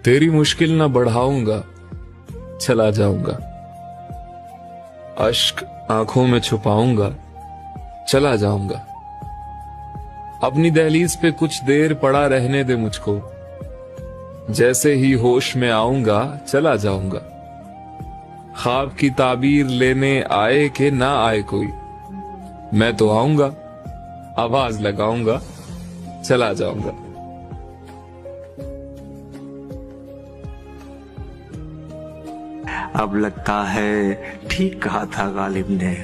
तेरी मुश्किल ना बढ़ाऊंगा, चला जाऊंगा। अश्क आंखों में छुपाऊंगा, चला जाऊंगा। अपनी दहलीज पे कुछ देर पड़ा रहने दे मुझको, जैसे ही होश में आऊंगा चला जाऊंगा। ख्वाब की ताबीर लेने आए कि ना आए कोई, मैं तो आऊंगा, आवाज लगाऊंगा, चला जाऊंगा। अब लगता है ठीक कहा था गालिब ने।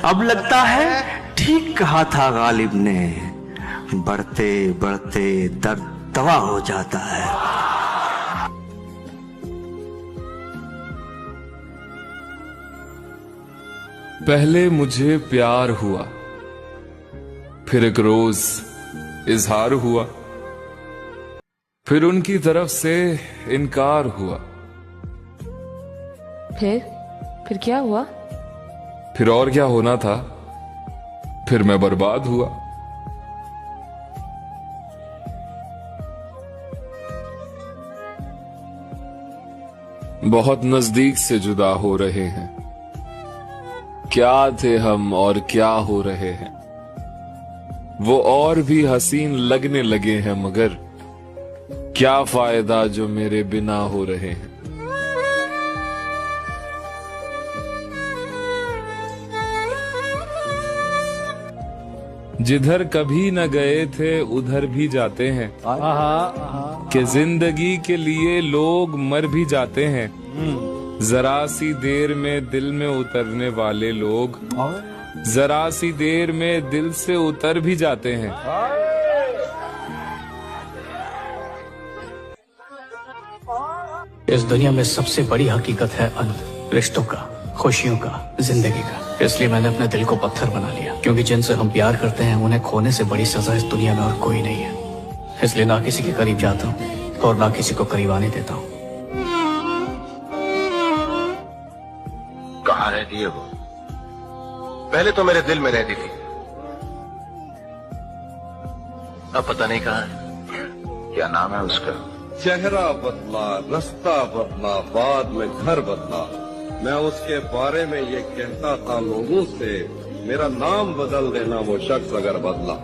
अब लगता है ठीक कहा था गालिब ने, बढ़ते बढ़ते दर्द दवा हो जाता है। पहले मुझे प्यार हुआ, फिर एक रोज इजहार हुआ, फिर उनकी तरफ से इनकार हुआ। फिर क्या हुआ? फिर और क्या होना था, फिर मैं बर्बाद हुआ। बहुत नजदीक से जुदा हो रहे हैं, क्या थे हम और क्या हो रहे हैं। वो और भी हसीन लगने लगे हैं, मगर क्या फायदा जो मेरे बिना हो रहे हैं। जिधर कभी न गए थे उधर भी जाते हैं, कि जिंदगी के लिए लोग मर भी जाते हैं। जरा सी देर में दिल में उतरने वाले लोग जरा सी देर में दिल से उतर भी जाते हैं। इस दुनिया में सबसे बड़ी हकीकत है रिश्तों का, खुशियों का, जिंदगी का। इसलिए मैंने अपने दिल को पत्थर बना लिया, क्योंकि जिनसे हम प्यार करते हैं उन्हें खोने से बड़ी सजा इस दुनिया में और कोई नहीं है। इसलिए ना किसी के करीब जाता हूँ और ना किसी को करीब आने देता हूँ। कहाँ रहती है वो? पहले तो मेरे दिल में रहती थी, अब पता नहीं कहाँ है। क्या नाम है उसका? चेहरा बदला, रास्ता बदला, बाद में घर बदला। मैं उसके बारे में ये कहता था लोगों से, मेरा नाम बदल देना वो शख्स अगर बदला।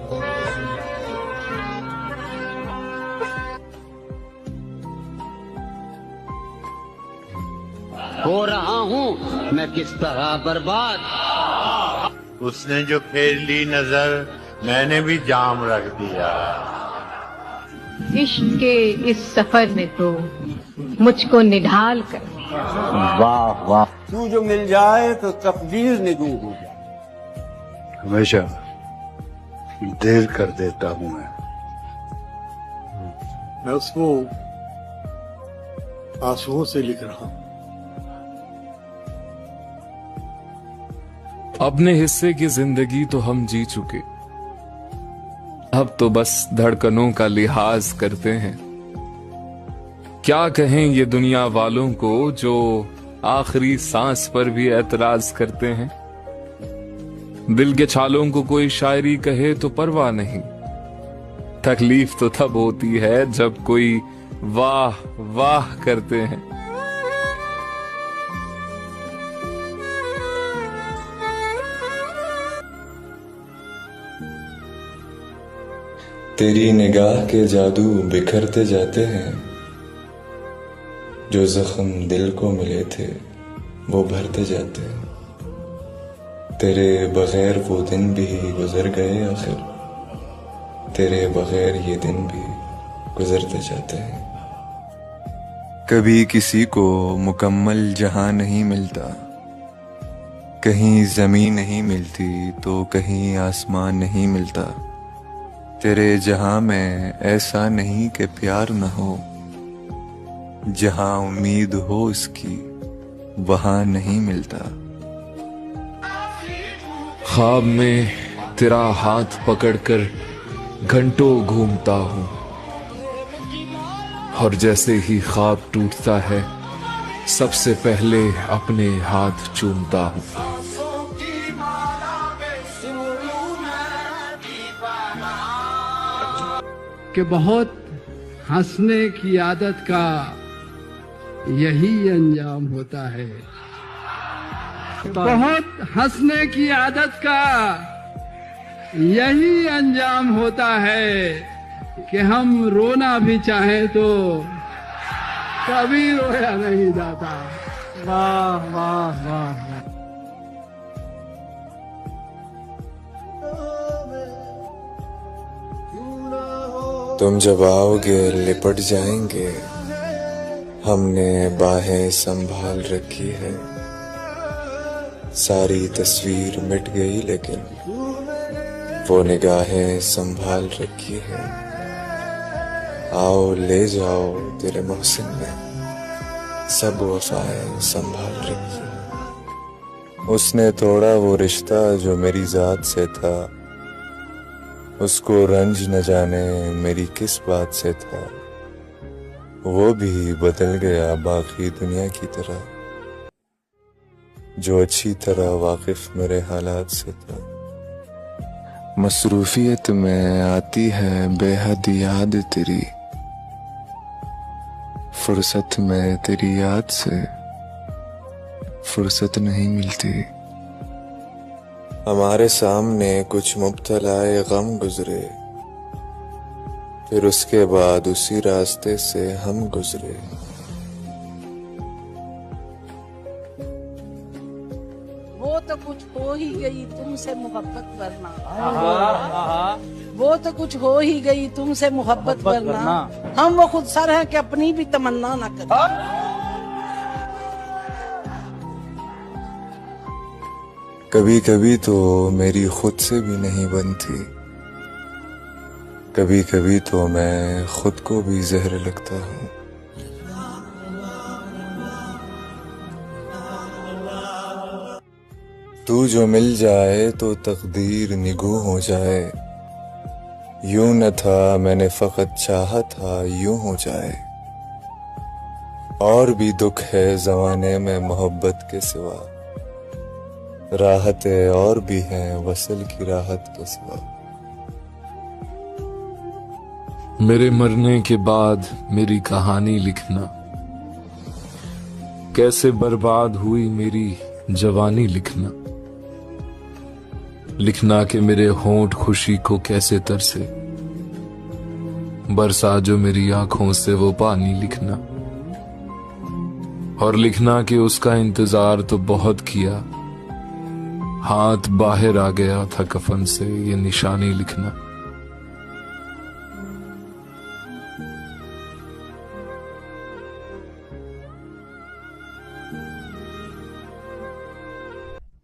हो रहा हूँ मैं किस तरह बर्बाद। उसने जो फेर ली नजर, मैंने भी जाम रख दिया। इश्क के इस सफर ने तो मुझको निढाल कर दिया। वाह वाह, तू जो मिल जाए तो तकदीर निगू हो जाए। हमेशा देर कर देता हूँ मैं उसको आंसुओं से लिख रहा हूँ। अपने हिस्से की जिंदगी तो हम जी चुके, अब तो बस धड़कनों का लिहाज करते हैं। क्या कहें ये दुनिया वालों को जो आखिरी सांस पर भी एतराज करते हैं। दिल के छालों को कोई शायरी कहे तो परवाह नहीं, तकलीफ तो तब होती है जब कोई वाह वाह करते हैं। तेरी निगाह के जादू बिखरते जाते हैं, जो जख्म दिल को मिले थे वो भरते जाते हैं। तेरे बगैर वो दिन भी गुजर गए आखिर, तेरे बगैर ये दिन भी गुजरते जाते हैं। कभी किसी को मुकम्मल जहां नहीं मिलता, कहीं जमीन नहीं मिलती तो कहीं आसमान नहीं मिलता। तेरे जहां में ऐसा नहीं कि प्यार न हो, जहां उम्मीद हो इसकी वहां नहीं मिलता। ख्वाब में तेरा हाथ पकड़कर घंटों घूमता हूं, और जैसे ही ख्वाब टूटता है सबसे पहले अपने हाथ चूमता हूं। कि बहुत हंसने की आदत का यही अंजाम होता है। बहुत हंसने की आदत का यही अंजाम होता है कि हम रोना भी चाहें तो कभी रोया नहीं जाता। वाह वाह वाह। तुम जब आओगे लिपट जाएंगे, हमने बाहें संभाल रखी है। सारी तस्वीर मिट गई लेकिन वो निगाहें संभाल रखी है। आओ ले जाओ तेरे मोहसिन में सब वफाएं संभाल रखी है। उसने तोड़ा वो रिश्ता जो मेरी जात से था, उसको रंज न जाने मेरी किस बात से था। वो भी बदल गया बाकी दुनिया की तरह, जो अच्छी तरह वाकिफ मेरे हालात से था। मसरूफियत में आती है बेहद याद तेरी, फुर्सत में तेरी याद से फुर्सत नहीं मिलती। हमारे सामने कुछ मुब्तलाए गम गुजरे, फिर उसके बाद उसी रास्ते से हम गुजरे। वो तो कुछ हो ही गई तुमसे मोहब्बत वरना, वो तो कुछ हो ही गई तुमसे मोहब्बत वरना, हम वो खुद सर हैं कि अपनी भी तमन्ना न करें। कभी कभी तो मेरी खुद से भी नहीं बनती, कभी कभी तो मैं खुद को भी जहर लगता हूँ। तू जो मिल जाए तो तकदीर निगू हो जाए, यूं न था मैंने फकत चाहा था यूं हो जाए। और भी दुख है ज़माने में मोहब्बत के सिवा, राहतें और भी हैं वसल की राहत के सिवा। मेरे मरने के बाद मेरी कहानी लिखना, कैसे बर्बाद हुई मेरी जवानी लिखना। लिखना कि मेरे होंठ खुशी को कैसे तरसे, बरसा जो मेरी आंखों से वो पानी लिखना। और लिखना कि उसका इंतजार तो बहुत किया, हाथ बाहर आ गया था कफन से ये निशानी लिखना।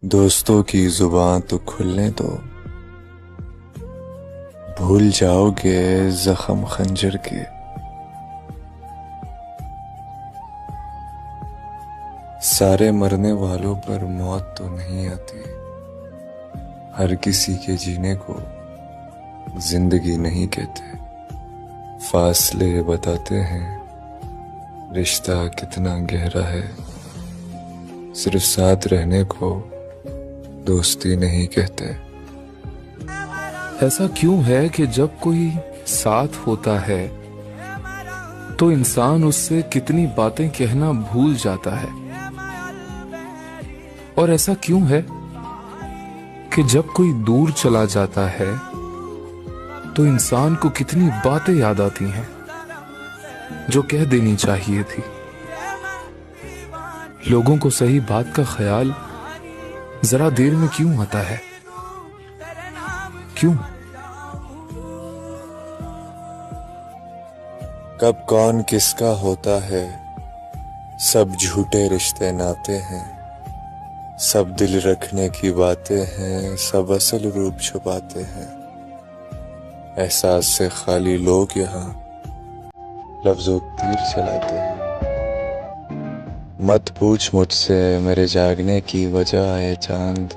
दोस्तों की जुबान तो खुलने दो, भूल जाओगे जख्म खंजर के। सारे मरने वालों पर मौत तो नहीं आती, हर किसी के जीने को जिंदगी नहीं कहते। फासले बताते हैं रिश्ता कितना गहरा है, सिर्फ साथ रहने को दोस्ती नहीं कहते। ऐसा क्यों है कि जब कोई साथ होता है तो इंसान उससे कितनी बातें कहना भूल जाता है, और ऐसा क्यों है कि जब कोई दूर चला जाता है तो इंसान को कितनी बातें याद आती हैं जो कह देनी चाहिए थी। लोगों को सही बात का ख्याल जरा देर में क्यों आता है? क्यों? कब कौन किसका होता है, सब झूठे रिश्ते नाते हैं। सब दिल रखने की बातें हैं, सब असल रूप छुपाते हैं। एहसास से खाली लोग यहाँ लफ्जों तीर चलाते हैं। मत पूछ मुझसे मेरे जागने की वजह है चांद,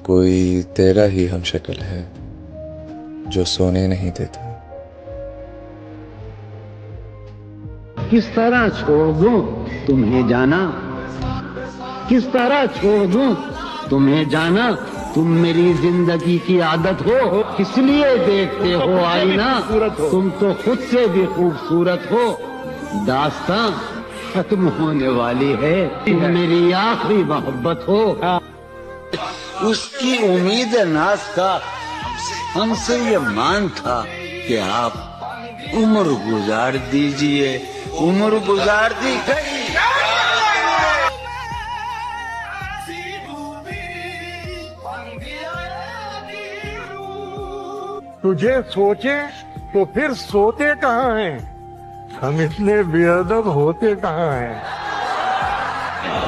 कोई तेरा ही हम शक्ल है जो सोने नहीं देता। किस तरह छोड़ दूं तुम्हें जाना, किस तरह छोड़ दूं तुम्हें जाना, तुम मेरी जिंदगी की आदत हो, इसलिए देखते हो आईना। तुम तो खुद से भी खूबसूरत हो। दास्तां खत्म होने वाली है, तुम मेरी आखिरी मोहब्बत हो। उसकी उम्मीद नाज का हमसे ये मान था कि आप उम्र गुजार दीजिए। उम्र गुजार दी गई। तुझे सोचे तो फिर सोते कहाँ हैं? हम इतने बेअदब होते कहाँ हैं?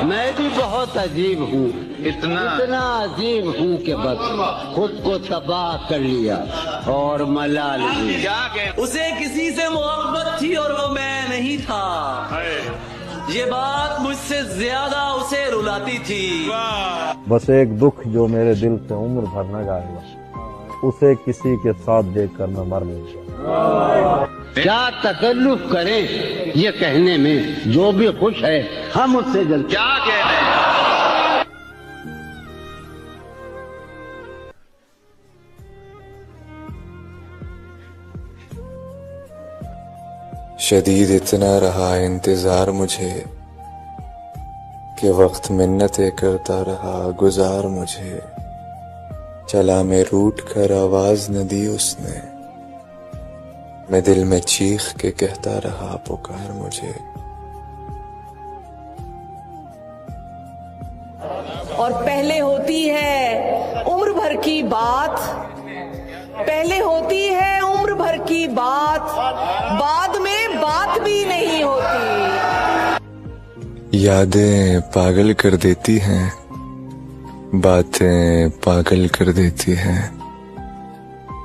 मैं भी बहुत अजीब हूँ, इतना अजीब हूँ कि बस खुद को तबाह कर लिया और मलाल हुई। उसे किसी से मोहब्बत थी और वो मैं नहीं था। ये बात मुझसे ज्यादा उसे रुलाती थी। बस एक दुख जो मेरे दिल से उम्र भर न जाएगा, उसे किसी के साथ देखकर मैं मर लूंगा। क्या तकल्लुफ करें ये कहने में, जो भी खुश है हम उससे जल्द क्या कहने। शदीद इतना रहा इंतजार मुझे कि वक्त मिन्नतें करता रहा गुजार मुझे। चला मैं रूठ कर आवाज न दी उसने, मैं दिल में चीख के कहता रहा पुकार मुझे। और पहले होती है उम्र भर की बात, पहले होती है उम्र भर की बात, बाद में बात भी नहीं होती। यादें पागल कर देती हैं, बातें पागल कर देती हैं।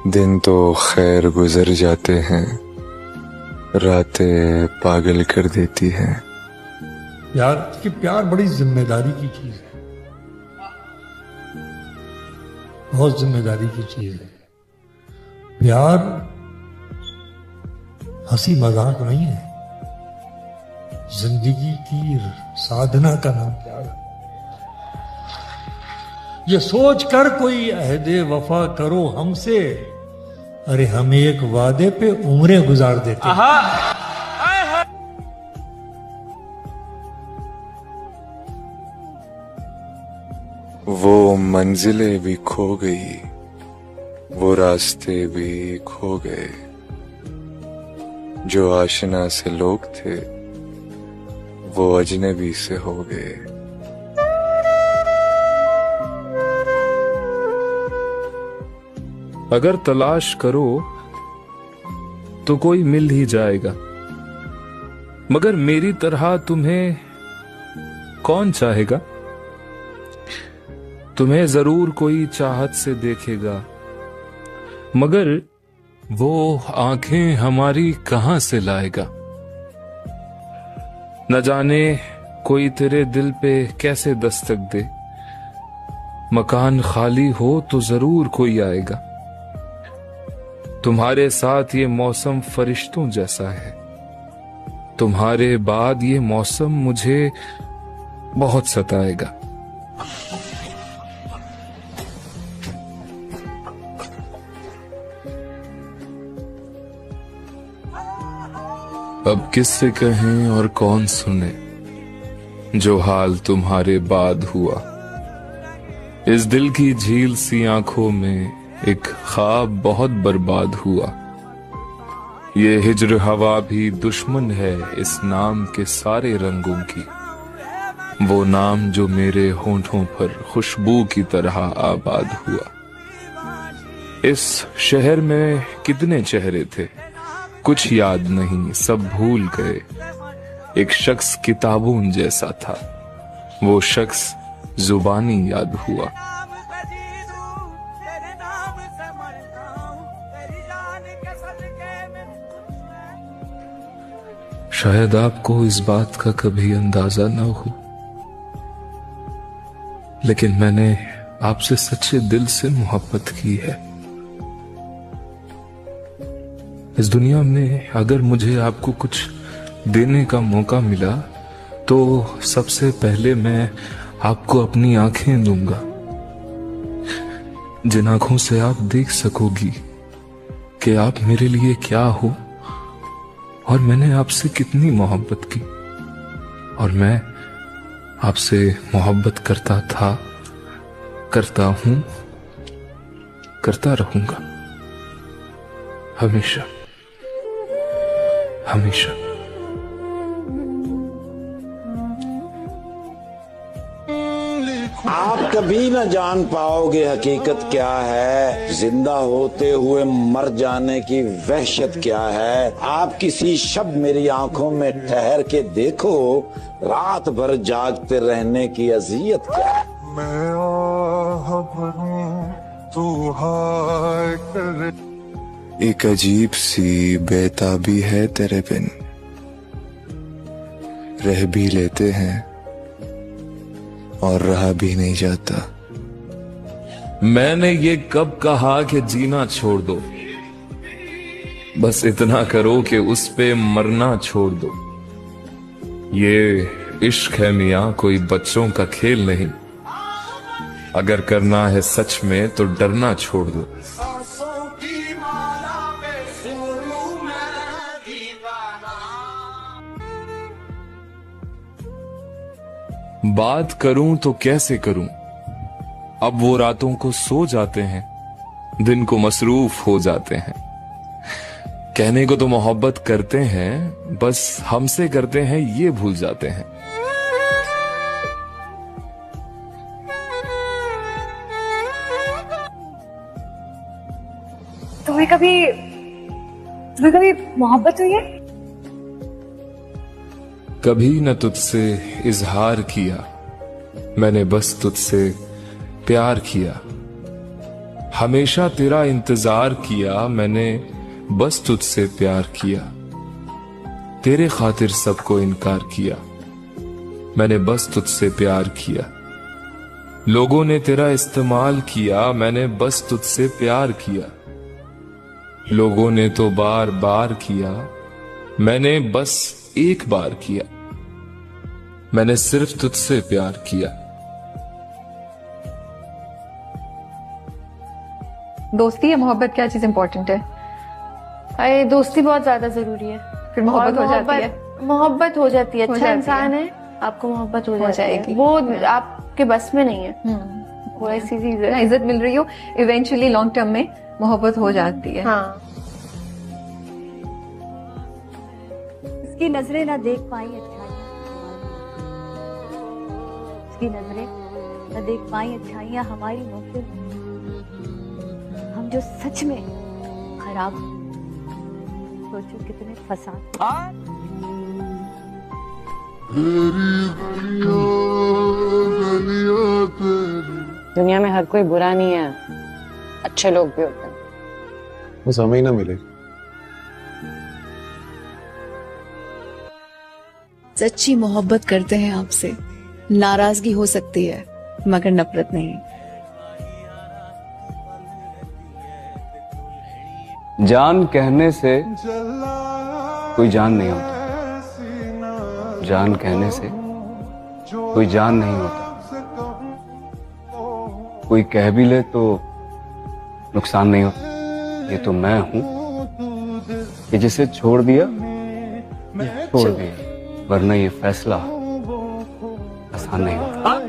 दिन तो खैर गुजर जाते हैं, रातें पागल कर देती हैं। यार कि प्यार बड़ी जिम्मेदारी की चीज है, बहुत जिम्मेदारी की चीज है। प्यार हंसी मजाक नहीं है, जिंदगी की साधना का नाम प्यार है। ये सोच कर कोई अहदे वफा करो हमसे, अरे हम एक वादे पे उम्रें गुजार देते हैं। वो मंजिलें भी खो गई, वो रास्ते भी खो गए। जो आशना से लोग थे वो अजनबी से हो गए। अगर तलाश करो तो कोई मिल ही जाएगा, मगर मेरी तरह तुम्हें कौन चाहेगा? तुम्हें जरूर कोई चाहत से देखेगा, मगर वो आंखें हमारी कहां से लाएगा? न जाने कोई तेरे दिल पे कैसे दस्तक दे, मकान खाली हो तो जरूर कोई आएगा। तुम्हारे साथ ये मौसम फरिश्तों जैसा है, तुम्हारे बाद ये मौसम मुझे बहुत सताएगा। अब किससे कहें और कौन सुने जो हाल तुम्हारे बाद हुआ। इस दिल की झील सी आंखों में एक ख्वाब बहुत बर्बाद हुआ। ये हिज्र हवा भी दुश्मन है इस नाम के सारे रंगों की, वो नाम जो मेरे होंठों पर खुशबू की तरह आबाद हुआ। इस शहर में कितने चेहरे थे, कुछ याद नहीं, सब भूल गए। एक शख्स किताबों जैसा था, वो शख्स जुबानी याद हुआ। शायद आपको इस बात का कभी अंदाजा न हो, लेकिन मैंने आपसे सच्चे दिल से मोहब्बत की है। इस दुनिया में अगर मुझे आपको कुछ देने का मौका मिला तो सबसे पहले मैं आपको अपनी आंखें दूंगा। जिन आंखों से आप देख सकोगी कि आप मेरे लिए क्या हो और मैंने आपसे कितनी मोहब्बत की और मैं आपसे मोहब्बत करता था, करता हूं, करता रहूंगा हमेशा हमेशा। आप कभी न जान पाओगे हकीकत क्या है, जिंदा होते हुए मर जाने की वहशत क्या है। आप किसी शब मेरी आंखों में ठहर के देखो, रात भर जागते रहने की अजियत क्या है। मैं आह भरूं तू हाय करे। एक अजीब सी बेताबी है तेरे बिन, रह भी लेते हैं और रहा भी नहीं जाता। मैंने ये कब कहा कि जीना छोड़ दो, बस इतना करो कि उस पे मरना छोड़ दो। ये इश्क है मियां, कोई बच्चों का खेल नहीं। अगर करना है सच में तो डरना छोड़ दो। बात करूं तो कैसे करूं, अब वो रातों को सो जाते हैं, दिन को मसरूफ हो जाते हैं। कहने को तो मोहब्बत करते हैं, बस हमसे करते हैं ये भूल जाते हैं। तुम्हें कभी मोहब्बत हुई है? कभी न तुझसे इजहार किया, मैंने बस तुझसे प्यार किया। हमेशा तेरा इंतजार किया, मैंने बस तुझसे प्यार किया। तेरे खातिर सबको इनकार किया, मैंने बस तुझसे प्यार किया। लोगों ने तेरा इस्तेमाल किया, मैंने बस तुझसे प्यार किया। लोगों ने तो बार बार किया, मैंने बस एक बार किया। मैंने सिर्फ तुझसे प्यार किया। दोस्ती या मोहब्बत, क्या चीज इंपॉर्टेंट है? अरे दोस्ती बहुत ज्यादा जरूरी है। फिर मोहब्बत हो जाती है। मोहब्बत हो जाती है, हो अच्छा जाती इंसान है। है, आपको मोहब्बत हो जाएगी। है। वो आपके बस में नहीं है, वो ऐसी चीज है। इज्जत मिल रही हो, इवेंचुअली लॉन्ग टर्म में मोहब्बत हो जाती है। हाँ। उसकी नजरें ना देख पाई अच्छाइयाँ, उसकी नजरें न देख पाई अच्छाइयाँ हमारी महफिल में। हम जो सच में खराब, सोचो कितने फसाद। दुनिया में हर कोई बुरा नहीं है, अच्छे लोग भी होते हैं। बस हमें ही ना मिले। सच्ची मोहब्बत करते हैं आपसे, नाराजगी हो सकती है मगर नफरत नहीं। जान कहने से कोई जान नहीं होता, जान कहने से कोई जान नहीं होता। कोई कह भी ले तो नुकसान नहीं होता। ये तो मैं हूं कि जिसे छोड़ दिया छोड़ दिया, वरना ये फैसला आसान नहीं होता।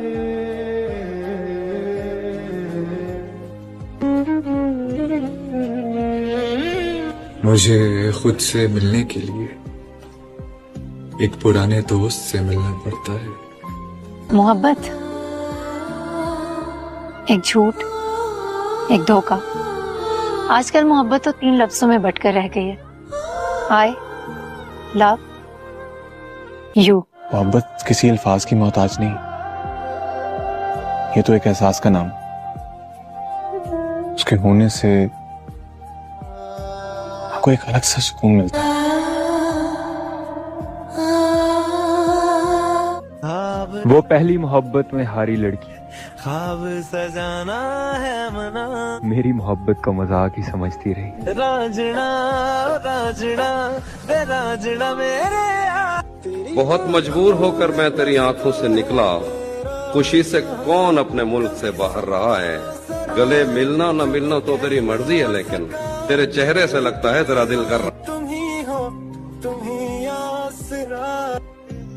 मुझे खुद से मिलने के लिए एक पुराने दोस्त से मिलना पड़ता है। मोहब्बत एक झूठ, एक धोखा। आजकल मोहब्बत तो 3 लफ्जों में बटकर रह गई है, आई लव यू। मोहब्बत किसी अल्फाज की मोहताज नहीं, ये तो एक एहसास का नाम। उसके होने से आपको एक अलग सा सुकून मिलता है। वो पहली मोहब्बत में हारी लड़की ख्वाब सजाना है मना, मेरी मोहब्बत का मजाक ही समझती रही। राजड़ा राजड़ा राजड़ा मेरे। बहुत मजबूर होकर मैं तेरी आंखों से निकला, खुशी से कौन अपने मुल्क से बाहर रहा है। गले मिलना न मिलना तो तेरी मर्जी है, लेकिन तेरे चेहरे से लगता है तेरा दिल कर रहा।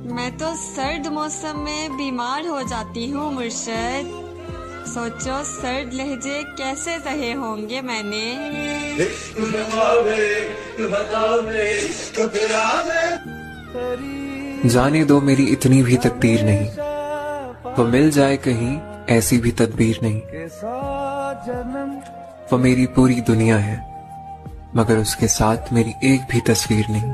मैं तो सर्द मौसम में बीमार हो जाती हूँ मुर्शद। सोचो सर्द लहजे कैसे सहे होंगे मैंने। जाने दो मेरी इतनी भी तकदीर नहीं, वो मिल जाए कहीं ऐसी भी तदबीर नहीं। वो मेरी पूरी दुनिया है मगर उसके साथ मेरी एक भी तस्वीर नहीं।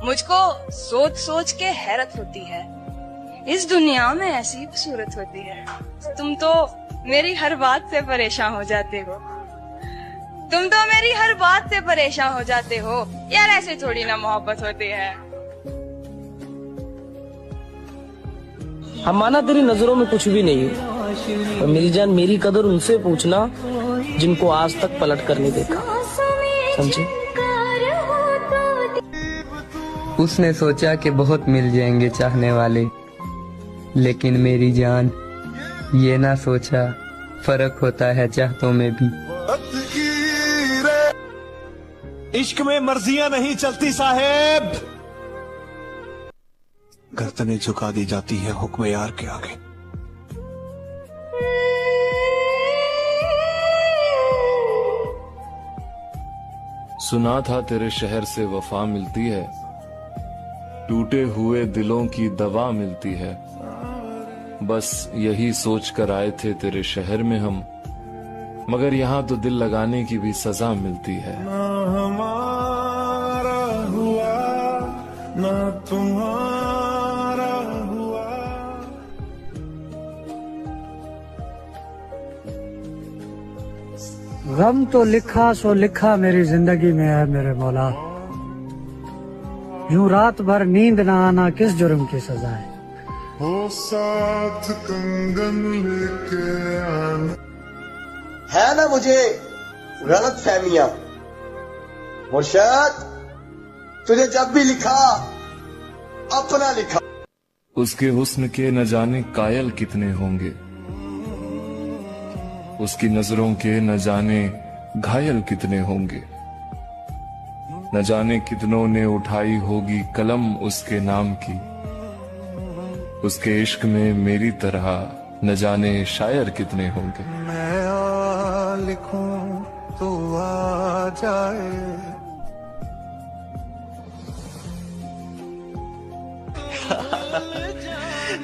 मुझको सोच सोच के हैरत होती है, इस दुनिया में ऐसी खूबसूरत होती है। तुम तो मेरी हर बात से परेशान हो जाते हो, तुम तो मेरी हर बात से परेशान हो जाते हो। यार ऐसे थोड़ी ना मोहब्बत होती है। हम माना तेरी नजरों में कुछ भी नहीं है, और मेरी जान मेरी कदर उनसे पूछना जिनको आज तक पलट कर नहीं देखा, समझे? उसने सोचा कि बहुत मिल जाएंगे चाहने वाले, लेकिन मेरी जान ये ना सोचा फर्क होता है चाहतों में भी। इश्क में मर्जियां नहीं चलती साहेब, गर्दनें झुका दी जाती है हुक्म यार के आगे। सुना था तेरे शहर से वफा मिलती है, टूटे हुए दिलों की दवा मिलती है। बस यही सोच कर आए थे तेरे शहर में हम, मगर यहाँ तो दिल लगाने की भी सजा मिलती है। ना हमारा हुआ ना तुम्हारा हुआ। गम तो लिखा सो लिखा मेरी जिंदगी में है मेरे मौला, यूं रात भर नींद ना आना किस जुर्म की सजा है। हो साथ कंगन लेके आना। है ना मुझे गलत फहमियां मुर्शद, तुझे जब भी लिखा अपना लिखा। उसके हुस्न के न जाने कायल कितने होंगे, उसकी नजरों के न जाने घायल कितने होंगे। न जाने कितनों ने उठाई होगी कलम उसके नाम की, उसके इश्क में मेरी तरह न जाने शायर कितने होंगे। मैं आ लिखूं तो आ जाए।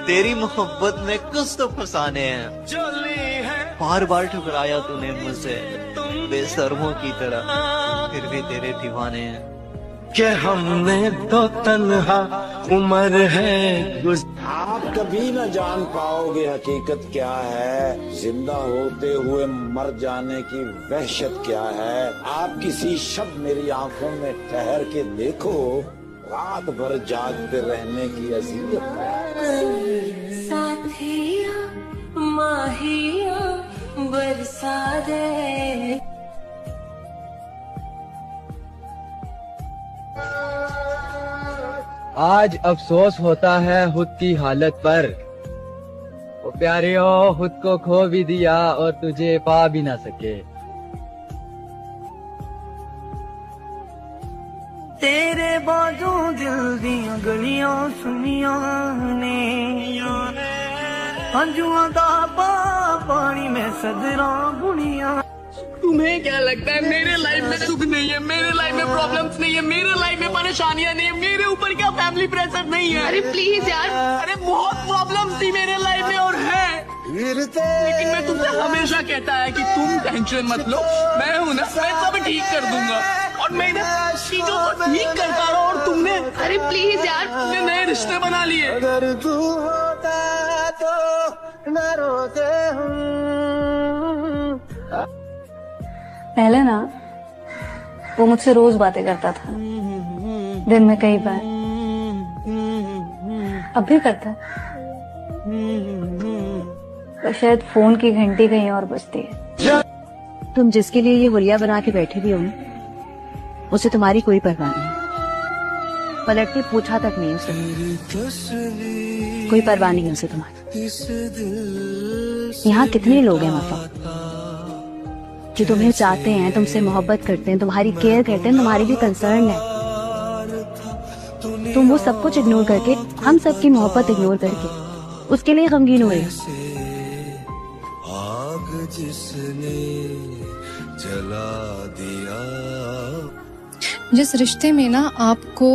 तेरी मोहब्बत में कुछ तो फसाने हैं, बार बार ठुकराया तूने मुझसे बेशर्मों की तरह, फिर भी तेरे दीवाने हैं। कि हमने तो तन्हा उम्र है। आप कभी न जान पाओगे हकीकत क्या है, जिंदा होते हुए मर जाने की वहशत क्या है। आप किसी शब्द मेरी आंखों में ठहर के देखो, रात भर जागते रहने की अज़ियत क्या है। साथिया माहिया बरसा दे। आज अफसोस होता है खुद की हालत पर, वो प्यारे हो खुद को खो भी दिया और तुझे पा भी ना सके। तेरे बाजू दिल दियां गलियां सुनिया ने, हंजुआं दा पानी में सदरा बुनिया। तुम्हें क्या लगता है मेरे लाइफ में सुख नहीं है, मेरे लाइफ में प्रॉब्लम्स नहीं है, मेरे लाइफ में परेशानियां नहीं है, मेरे ऊपर क्या फैमिली प्रेशर नहीं है? अरे प्लीज यार, अरे बहुत प्रॉब्लम्स थी मेरे लाइफ में और है, लेकिन मैं तुमसे हमेशा कहता है कि तुम टेंशन मत लो, मैं हूँ ना, मैं सब ठीक कर दूंगा। और मैं चीजों को ठीक करता रहा और तुमने, अरे प्लीज यार, तुमने नए रिश्ते बना लिए। अगर तू होता तो न रोते हम। पहले ना वो मुझसे रोज बातें करता था, दिन में कई बार, अब भी करता है, पर शायद फोन की घंटी कहीं और बजती है। तुम जिसके लिए ये हुलिया बना के बैठे भी हो ना, उसे तुम्हारी कोई परवाह नहीं, पलट के पूछा तक नहीं उसे, कोई परवाह नहीं उसे तुम्हारी। यहाँ कितने लोग हैं वफा जो तुम्हें चाहते हैं, तुमसे मोहब्बत करते हैं, तुम्हारी केयर करते हैं, तुम्हारी भी कंसर्न है। तुम वो सब कुछ इग्नोर करके, हम सब की मोहब्बत इग्नोर करके उसके लिए गमगीन हुए। आग जिसने जला दिया। जिस रिश्ते में ना आपको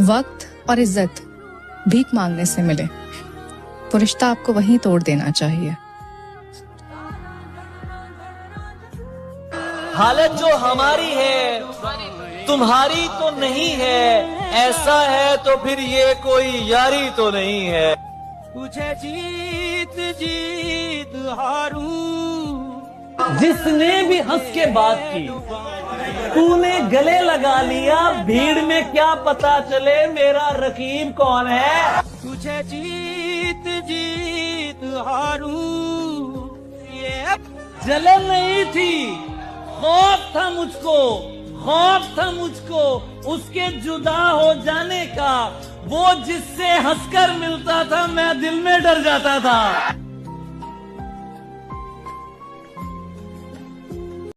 वक्त और इज्जत भीख मांगने से मिले, वो रिश्ता आपको वहीं तोड़ देना चाहिए। हालत जो हमारी है तुम्हारी तो नहीं है, ऐसा है तो फिर ये कोई यारी तो नहीं है। तुझे जीत जीत हारू, जिसने भी हंस के बात की तूने गले लगा लिया, भीड़ में क्या पता चले मेरा रकीब कौन है। तुझे जीत जीत हारू, ये जलन नहीं थी, खौफ था मुझको, खौफ था मुझको उसके जुदा हो जाने का। वो जिससे हंसकर मिलता था मैं दिल में डर जाता था।